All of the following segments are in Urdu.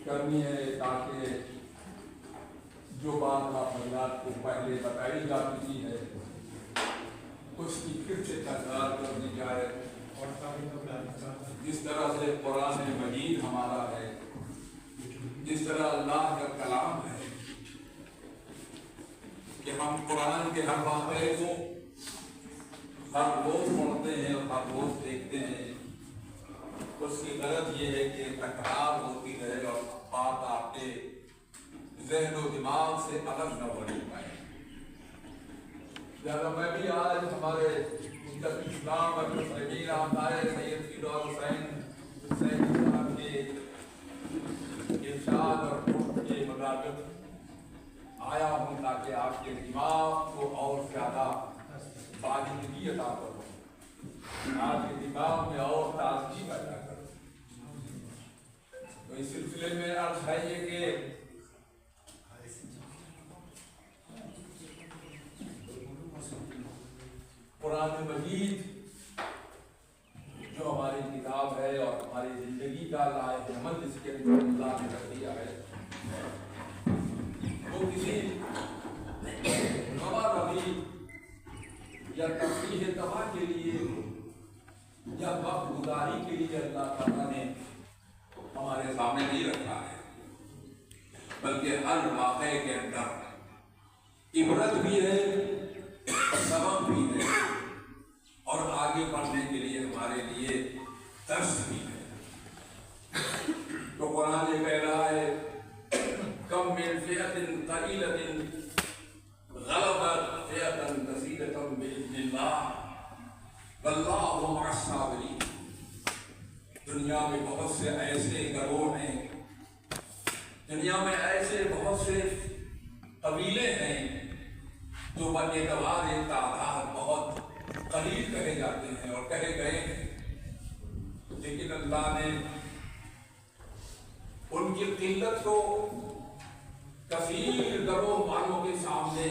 کرنی ہے تاکہ جو بات حضرات کو پہلے بتائی جا چکی ہے اس کی پھر سے تکرار کر دی جائے. جس طرح سے قرآن مجید ہمارا ہے، جس طرح اللہ کا کلام ہے کہ ہم قرآن کے ہر واقعے کو ہر روز پڑھتے ہیں اور ہر روز دیکھتے ہیں، اس کی غرض یہ ہے کہ تکرار ہوتی رہے اور بات آپ کے ذہن و دماغ سے الگ نہ بڑھ پائے. لہٰذا میں بھی آج ہمارے اسلام اور مسلمین آمدائے سید فیدور حسین صاحب کے ارشاد اور حکم کے مطابق آیا ہوں تاکہ آپ کے دماغ کو اور زیادہ باجدگی عطا کروں، آپ کے دماغ میں اور تازگی پیدا کروں. تو اس سلسلے میں عرض ہے یہ کہ قرآن مجید جو ہماری کتاب ہے اور ہماری زندگی کا لائق عمل جس کے اندر اللہ نے کر دیا ہے، وہ کسی نوا روی یا تفریح تباہ کے لیے یا وقت گزاری کے لیے اللہ تعالیٰ نے ہمارے سامنے نہیں رکھا ہے، بلکہ ہر واقعے کے اندر عبرت بھی ہے، سبق بھی ہے اور آگے بڑھنے کے لیے ہمارے لیے درس بھی ہے. تو قرآن یہ کہہ رہا ہے کم من فئۃ قلیلۃ غلبت فئۃ کثیرۃ بإذن اللہ واللہ مع الصابرین. دنیا میں بہت سے ایسے گروہ ہیں، دنیا میں ایسے بہت سے قبیلے ہیں جو باعتبار تعداد بہت قلیل کہے جاتے ہیں اور کہے گئے ہیں، لیکن اللہ نے ان کی قلت کو کثیر گروہ والوں کے سامنے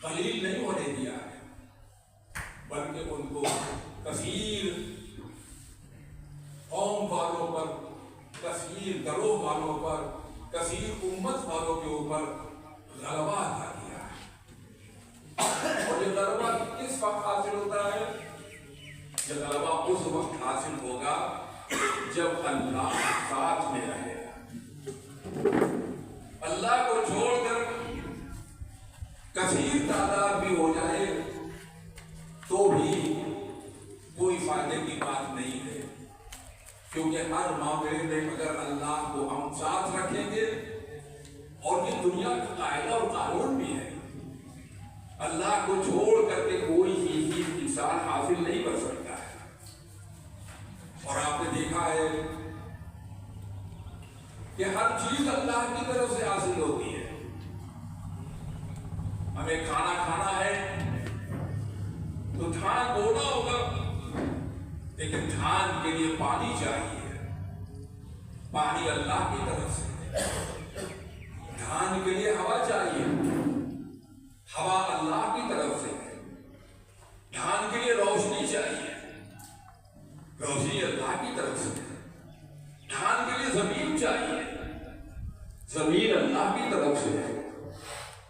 قلیل نہیں ہونے دیا ہے، بلکہ ان کو کثیر قوم والوں پر، کثیر گروہ والوں پر، کثیر امت والوں کے اوپر غلبہ عطا کیا ہے. اور یہ غلبہ کس وقت حاصل ہوتا ہے؟ یہ غلبہ اس وقت حاصل ہوگا جب اللہ ساتھ میں رہے گا. اللہ کو چھوڑ کر کثیر تعداد بھی ہو جائے تو بھی کوئی فائدے کی بات نہیں ہے، کیونکہ ہر معاملے میں اگر اللہ کو ہم ساتھ رکھیں گے، اور یہ دنیا کا قاعدہ اور قانون بھی ہے، اللہ کو چھوڑ کر کے کوئی چیز انسان حاصل نہیں کر سکتا ہے. اور آپ نے دیکھا ہے کہ ہر چیز اللہ کی طرف سے حاصل ہوتی ہے. ہمیں کھانا کھانا ہے تو دھان بونا ہوگا، لیکن دھان کے لیے پانی چاہیے. پانی اللہ کی طرف سے، دھان کے لیے ہوا چاہیے، ہوا اللہ کی طرف سے ہے، دھان کے لیے روشنی چاہیے، روشنی اللہ کی طرف سے ہے، دھان کے لیے زمین چاہیے، زمین اللہ کی طرف سے ہے۔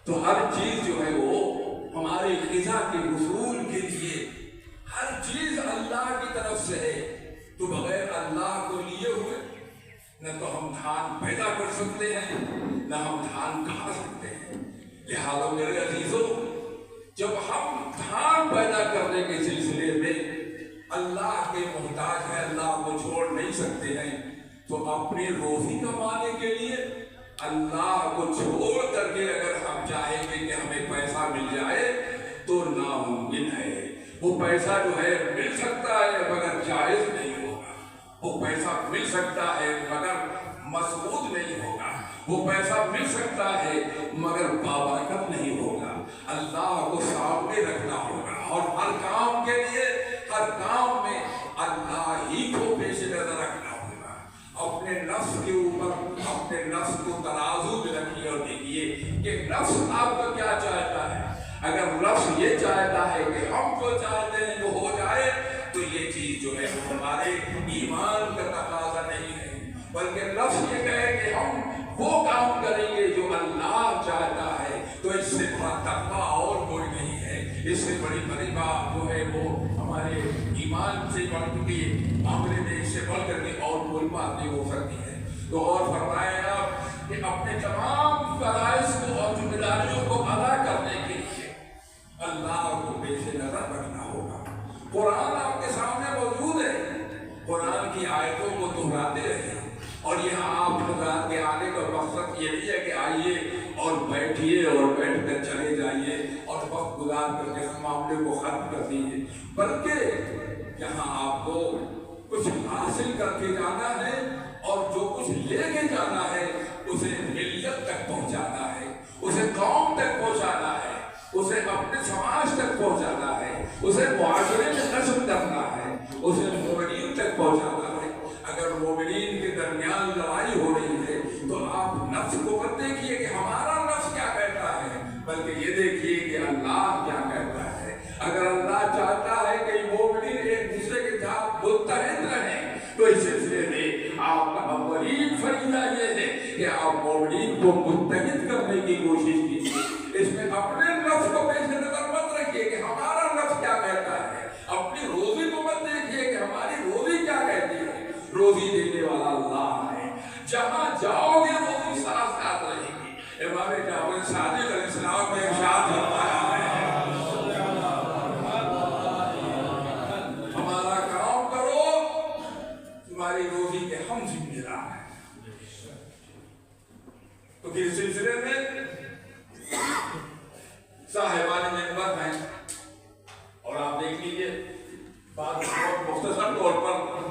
تو ہر چیز جو ہے وہ ہمارے غذا کے حصول کے لیے ہر چیز اللہ کی طرف سے ہے۔ تو بغیر اللہ کو لیے ہوئے نہ تو ہم دھان پیدا کر سکتے ہیں، نہ ہم دھان کھا سکتے ہیں۔ لہٰذا میرے عزیزوں، جب ہم دھان پیدا کرنے کے سلسلے میں اللہ کے محتاج ہیں، اللہ کو چھوڑ نہیں سکتے ہیں، تو اپنی روزی کمانے کے لیے اللہ کو چھوڑ کر کے اگر ہم چاہیں گے کہ ہمیں پیسہ مل جائے تو ناممکن ہے۔ وہ پیسہ جو ہے مل سکتا ہے مگر جائز نہیں ہوگا، وہ پیسہ مل سکتا ہے مگر مسعود نہیں ہوگا، وہ پیسہ مل سکتا ہے مگر بابرکت نہیں ہوگا۔ اللہ کو سامنے رکھنا ہوگا اور ہر کام کے لیے، ہر کام میں اللہ ہی کو پیش نظر رکھنا ہوگا۔ اپنے نفس کے اوپر اپنے نفس کو ترازو میں رکھیے اور دیکھیے کہ نفس آپ کا کیا چاہتا ہے۔ اگر نفس یہ چاہتا ہے کہ ہم جو چاہتے ہیں وہ ہو جائے تو یہ چیز جو ہے وہ ہمارے ایمان کا تقاضا نہیں ہے، بلکہ نفس یہ کہے کہ ہم وہ کام کریں گے جو اللہ چاہتا ہے، تو اس سے بڑا تقویٰ اور کوئی نہیں ہے۔ اس سے بڑی بات جو ہے وہ ہمارے ایمان سے بڑھ کے معاملے میں اس سے بڑھ کر کے اور کوئی بات نہیں ہو سکتی ہے۔ تو اور فرمائے آپ کہ اپنے تمام فرائض کو اور ذمہ داریوں کو ادا کرنے کے لیے اللہ کو پیش نظر رکھنا ہوگا۔ قرآن آپ کے سامنے موجود ہے، قرآن کی آیتوں کو دہراتے رہیں، اور یہاں آپ حضرات کے آنے کا مقصد یہ نہیں ہے کہ آئیے اور بیٹھیے اور بیٹھ کر چلے جائیے اور وقت گزار کر کے معاملے کو ختم کر دیجیے، بلکہ یہاں آپ کو کچھ حاصل کر کے جانا ہے اور جو کچھ لے کے جانا ہے اسے ملت تک پہنچانا ہے، اسے قوم تک پہنچانا ہے، اسے اپنے سماج تک پہنچانا ہے، اسے معاشرے میں نشر کرنا ہے، اسے مومنین تک پہنچانا ہے۔ اگر مومنین کے درمیان لڑائی ہو رہی ہے تو آپ نفس کو مت دیکھیے کہ ہمارا نفس کیا کہتا ہے، بلکہ یہ دیکھیے کہ اللہ کیا کہتا ہے۔ اگر اللہ چاہتا ہے کہ مومنین ایک دوسرے کے ساتھ متحد رہیں تو اس سلسلے میں آپ کا اولین فریضہ یہ ہے کہ آپ مومنین کو متحد کرنے کی کوشش کیجیے۔ اس میں اپنے نفس کو پیش نظر مت رکھیے کہ ہمارا نفس کیا کہتا ہے، اپنی روزی کو مت دیکھیے کہ ہماری روزی کیا کہتی ہے۔ روزی دینے والا اللہ ہے، جہاں جاؤ گے روزی ساتھ ساتھ رہے گی۔ امام جعفر صادق علیہ السلام نے ارشاد فرمایا ہے، ہمارا کام کرو، تمہاری روزی کے ہم ذمہ دار ہیں۔ تو پھر سلسلے میں صاحبان منبر ہیں، اور آپ دیکھ لیجیے بات بہت مختصر طور پر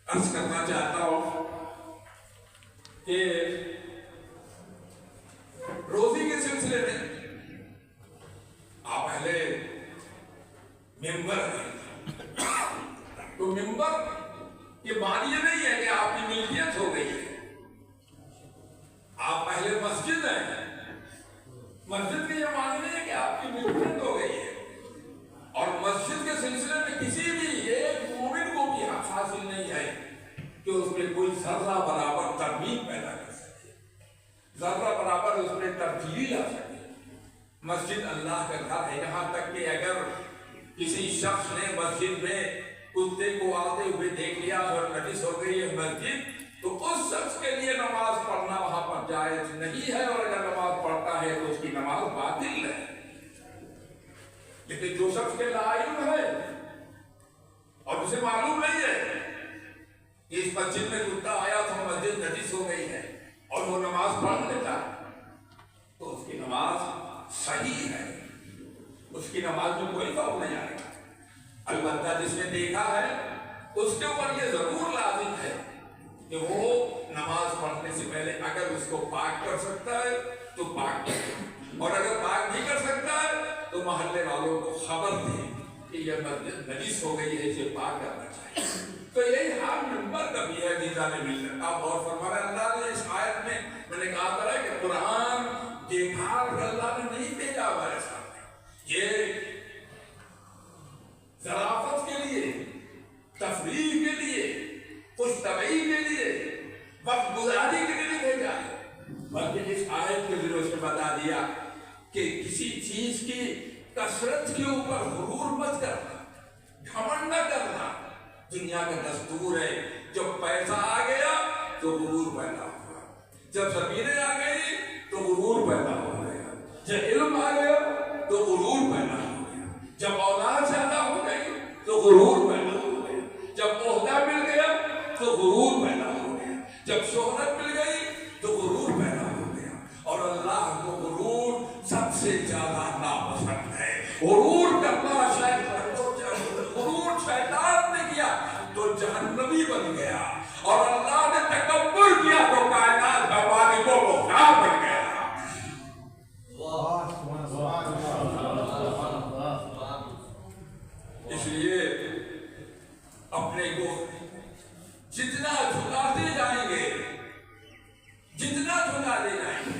عرض کرنا چاہتا ہوں کہ روزی کے سلسلے میں آپ پہلے ممبر ہیں، تو ممبر یہ معنی یہ نہیں ہے کہ آپ کی ملکیت ہو گئی ہے، آپ پہلے مسجد ہیں، مسجد کے یہ معنی نہیں ہے کہ آپ کی ملکیت ہو گئی ہے، اور مسجد کے سلسلے میں کسی بھی ایک مومن کو بھی حق حاصل نہیں ہے کہ اس میں کوئی ذرہ برابر ترمیم پیدا کر سکے، ذرہ برابر اس میں تبدیلی لا سکے۔ مسجد اللہ کا گھر ہے، یہاں تک کہ اگر کسی شخص نے مسجد میں کتے کو آتے ہوئے دیکھ لیا اور نجس ہو گئی ہے مسجد، تو اس شخص کے لیے نماز پڑھنا وہاں پر جائز نہیں ہے، اور اگر نماز پڑھتا ہے تو اس کی نماز باطل ہے۔ لیکن جو شخص کے لا علم ہے اور اسے معلوم نہیں ہے کہ اس مسجد میں کتا آیا تھا، مسجد نجس ہو گئی ہے، اور وہ نماز پڑھ لیتا ہے، تو اس کی نماز صحیح ہے، اس کی نماز میں کوئی فرق نہیں آئے گا۔ البتہ جس نے دیکھا ہے اس کے اوپر یہ ضرور لازم ہے کہ وہ نماز پڑھنے سے پہلے اگر اس کو پاک کر سکتا ہے تو پاک کرے، اور اگر پاک نہیں کر سکتا ہے تو محلے والوں کو خبر دے کہ یہ مسجد نجس ہو گئی ہے، اسے پاک کرنا چاہیے۔ تو یہی حال ممبر کا بھی ہے، جانے مل جائے. آپ غور فرما رہے ہیں اللہ نے اس آیت میں نے کہا تھا کہ قرآن دیکھار کر اللہ نے نہیں بھیجا ہمارے سامنے. یہ ذرافت کے لیے، تفریح کے لیے، خوش طبعی کے لیے، وقت گزاری کے لیے بھیجا ہے، بلکہ اس آیت کے ذریعے سے بتا دیا کہ کسی چیز کی کثرت کے اوپر غرور مت کرنا، گھمنڈ نہ کرنا. دنیا کا دستور ہے جب پیسہ آ گیا تو غرور پیدا ہوا، جب زمینیں آ گئی تو غرور پیدا ہو گیا، جب علم آ گیا تو غرور پیدا ہو گیا، جب اولاد زیادہ ہو گئی تو غرور پیدا ہو گیا، جب عہدہ مل گیا تو غرور پیدا ہو گیا، جب شہرت مل گئی تو غرور پیدا ہو گیا. اور اللہ کو غرور سب سے زیادہ ناپسند ہے. غرور کرنا غرور شیطان نے کیا تو جہنمی بن گیا، اور اللہ نے تکبر کیا تو کائنات کا مالک و مختار بن گیا. اس لیے اپنے کو جتنا جھکاتے جائیں گے، جتنا جھکاتے جائیں گے،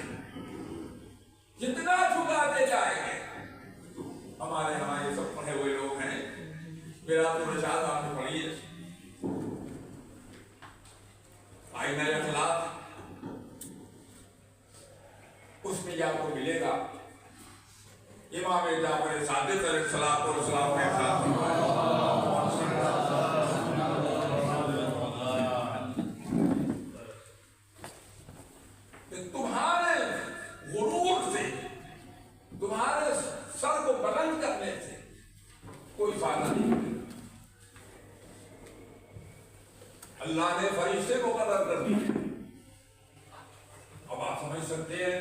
جتنا جھکاتے جائیں گے. ہمارے یہاں یہ سب پڑھے ہوئے لوگ ہیں، میرا تو رشاد آپ نے پڑھی ہے آئینہ اخلاق، اس میں آپ کو ملے گا امام جعفر صادق علیہ السلام نے تمہارے غرور سے، تمہارے سر کو بلند کرنے سے کوئی فائدہ نہیں. اللہ نے فرشتے کو مقرر کر دیا. اب آپ سمجھ سکتے ہیں،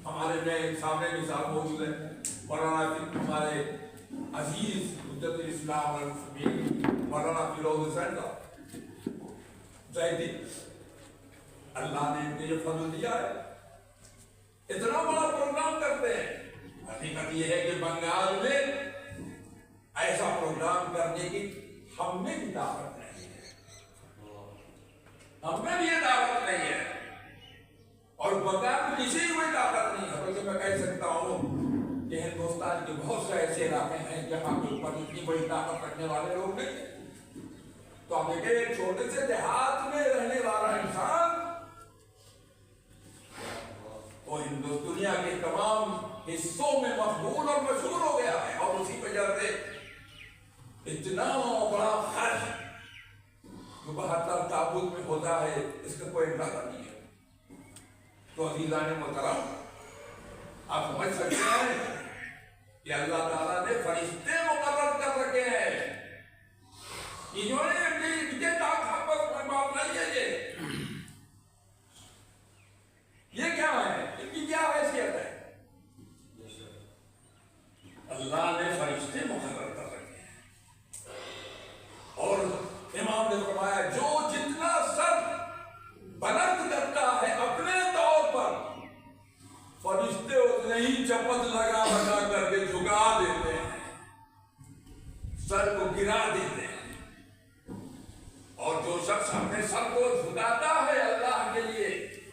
ہمارے میں سامنے مثال موجود ہے، مولانا ہمارے عزیز حجت الاسلام والمسلمین مولانا فیروز حسین زیدی، اللہ نے ان کو یہ فضل دیا ہے، اتنا بڑا پروگرام کرتے ہیں. حقیقت یہ ہے کہ بنگال میں ایسا پروگرام کرنے کی ہم میں بھی طاقت نہیں ہے، ہم میں بھی یہ طاقت نہیں ہے، اور بنگال میں کسی کی کوئی طاقت نہیں ہے. بلکہ میں کہہ سکتا ہوں کہ ہندوستان کے بہت سے ایسے علاقے ہیں جہاں کے اوپر اتنی بڑی طاقت رکھنے والے لوگ نہیں ہیں. تو آپ دیکھیں ایک چھوٹے سے دیہات میں رہنے والا انسان وہ دنیا کے تمام حصوں میں مقبول اور مشہور ہو گیا ہے، اور اسی وجہ سے اتنا بڑا خرچ جو 72 تابوت میں ہوتا ہے اس کا کوئی اندازہ نہیں ہے. تو عزیزان محترم، آپ سمجھ سکتے ہیں کہ اللہ تعالیٰ نے فرشتے مقرر کر رکھے ہیں. انہوں نے بات نہیں ہے. یہ کیا ہے؟ ان کی کیا حیثیت ہے؟ اللہ نے فرشتے مقرر کر رکھے ہیں. اور امام نے فرمایا جو جتنا سر بلند کرتا ہے اپنے طور پر، فرشتے اتنے ہی چپت لگا لگا کر کے جھکا دیتے ہیں، سر کو گرا دیتے ہیں. اور جو شخص اپنے سر کو جھکاتا ہے اللہ کے لیے،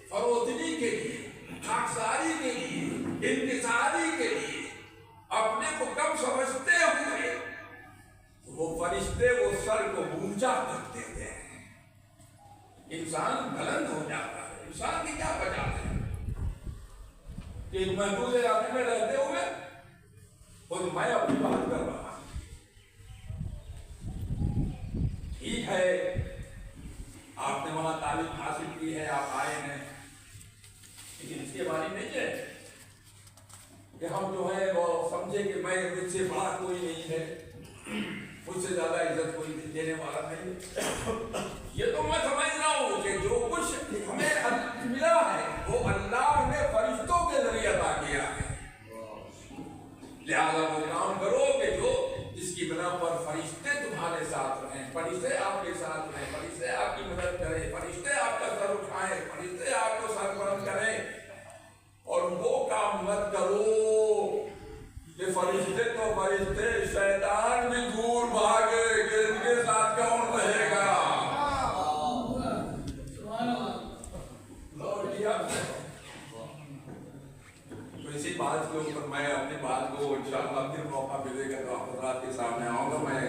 فروتنی کے لیے، خاکساری کے لیے، انکساری کے لیے، اپنے کو کم سمجھتے ہوئے، وہ فرشتے وہ سر کو اونچا کر دیتے ہیں. انسان بلند ہو جاتا ہے. انسان کی کیا وجہ ہے کہ ایک محدود علاقے میں رہتے ہوئے اور میں اپنی بات کر رہا ہوں. ٹھیک ہے، آپ نے وہاں تعلیم حاصل کی ہے، آپ آئے ہیں، لیکن اس کے بارے نہیں ہے کہ ہم جو ہے وہ سمجھے کہ میں مجھ سے بڑا کوئی نہیں ہے، مجھ سے زیادہ عزت کوئی دینے والا نہیں. یہ تو میں سمجھ رہا ہوں کہ جو کچھ ہمیں ملا ہے وہ اللہ نے فرشتوں کے ذریعے عطا کیا ہے. لہذا وہ کام کرو کہ جو جس کی بنا پر فرشتے تمہارے ساتھ رہیں، فرشتے آپ کے ساتھ رہیں، فرشتے آپ کی مدد کریں، فرشتے آپ کا سر اٹھائیں، فرشتے آپ کو سربلند کریں. اور وہ کام مت کرو کہ فرشتے تو فرشتے، شیطان بھی دور بھاگے کہ ان کے ساتھ کون رہے گا. تو اسی بات کے اوپر میں اپنی بات کو انشاءاللہ پھر موقع ملے گا تو آپ حضرات کے سامنے آؤں گا. میں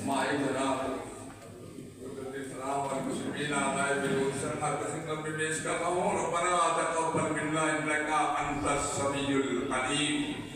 مائی جناب اور مسلمین آدھائے بلو سرحا کا ذکر میں پیش کر رہا ہوں. ربنا تقبل منا انکا انت السمیع العلیم.